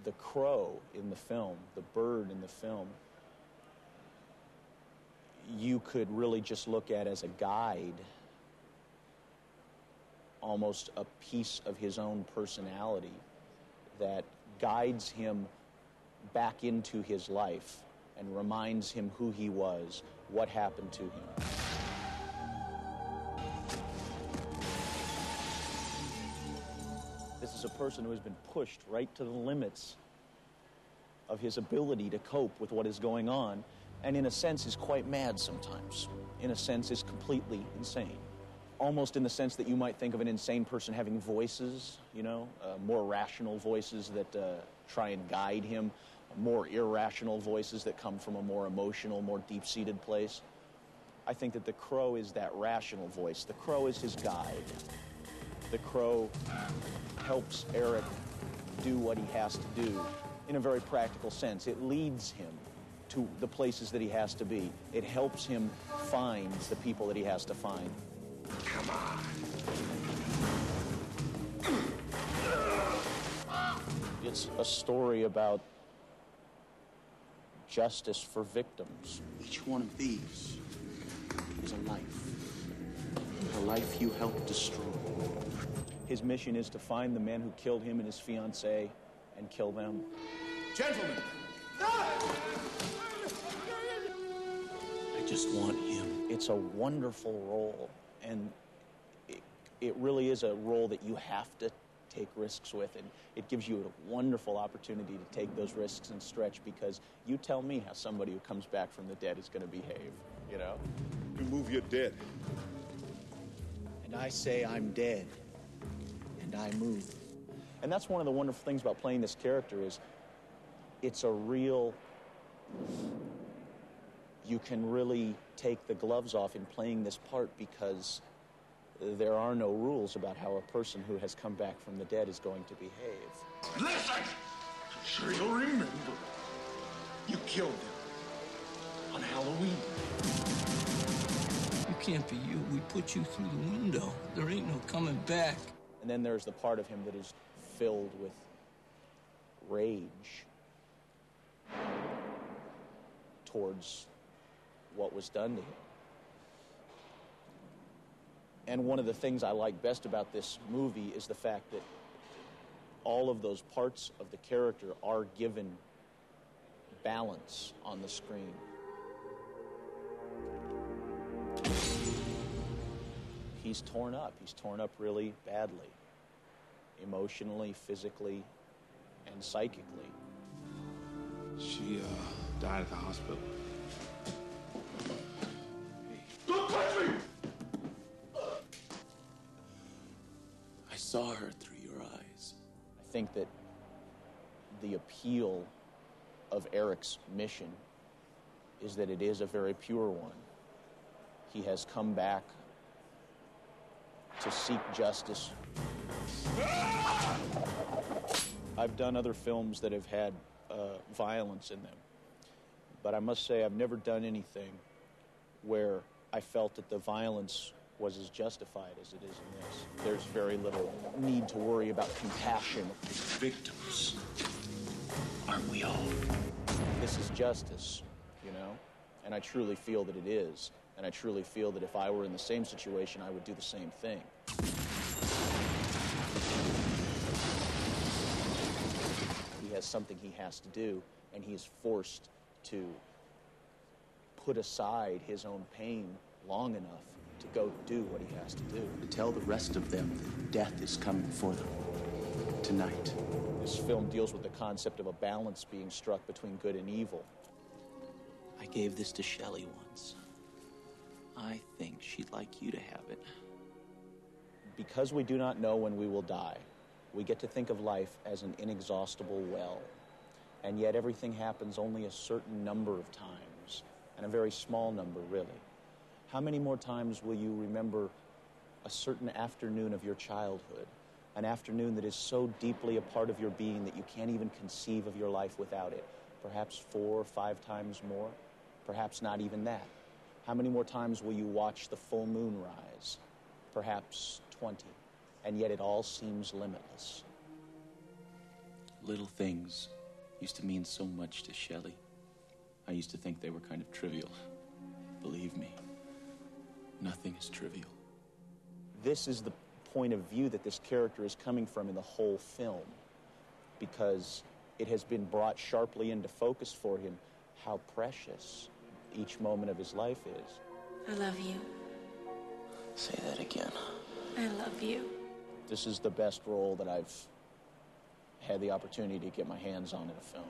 the crow in the film, the bird in the film, you could really just look at as a guide, almost a piece of his own personality that guides him back into his life and reminds him who he was, what happened to him. This is a person who has been pushed right to the limits of his ability to cope with what is going on, and in a sense is quite mad sometimes. In a sense is completely insane. Almost in the sense that you might think of an insane person having voices, you know, more rational voices that try and guide him, more irrational voices that come from a more emotional, more deep-seated place. I think that the crow is that rational voice. The crow is his guide. The crow helps Eric do what he has to do in a very practical sense. It leads him to the places that he has to be. It helps him find the people that he has to find. Come on. It's a story about justice for victims. Each one of these is a life you helped destroy. His mission is to find the men who killed him and his fiancée and kill them. Gentlemen! I just want him. It's a wonderful role, and it really is a role that you have to take risks with, and it gives you a wonderful opportunity to take those risks and stretch, because you tell me how somebody who comes back from the dead is going to behave, you know? You move, you're dead. And I say I'm dead, and I move. And that's one of the wonderful things about playing this character is it's a real... You can really take the gloves off in playing this part because there are no rules about how a person who has come back from the dead is going to behave. Listen! I'm sure you'll remember. You killed them on Halloween. You can't be you. We put you through the window. There ain't no coming back. And then there's the part of him that is filled with rage towards what was done to him. And one of the things I like best about this movie is the fact that all of those parts of the character are given balance on the screen. He's torn up. He's torn up really badly, emotionally, physically, and psychically. She died at the hospital. Don't touch me! I saw her through your eyes. I think that the appeal of Eric's mission is that it is a very pure one. He has come back to seek justice. I've done other films that have had violence in them, but I must say I've never done anything where I felt that the violence was as justified as it is in this. There's very little need to worry about compassion. Victims, aren't we all? This is justice, you know? And I truly feel that it is. And I truly feel that if I were in the same situation, I would do the same thing. He has something he has to do, and he is forced to put aside his own pain long enough to go do what he has to do. To tell the rest of them that death is coming for them tonight. This film deals with the concept of a balance being struck between good and evil. I gave this to Shelley once. I think she'd like you to have it. Because we do not know when we will die, we get to think of life as an inexhaustible well. And yet everything happens only a certain number of times, and a very small number, really. How many more times will you remember a certain afternoon of your childhood, an afternoon that is so deeply a part of your being that you can't even conceive of your life without it? Perhaps 4 or 5 times more, perhaps not even that. How many more times will you watch the full moon rise? Perhaps 20, and yet it all seems limitless. Little things used to mean so much to Shelley. I used to think they were kind of trivial. Believe me, nothing is trivial. This is the point of view that this character is coming from in the whole film, because it has been brought sharply into focus for him how precious each moment of his life is. I love you. Say that again. I love you. This is the best role that I've had the opportunity to get my hands on in a film.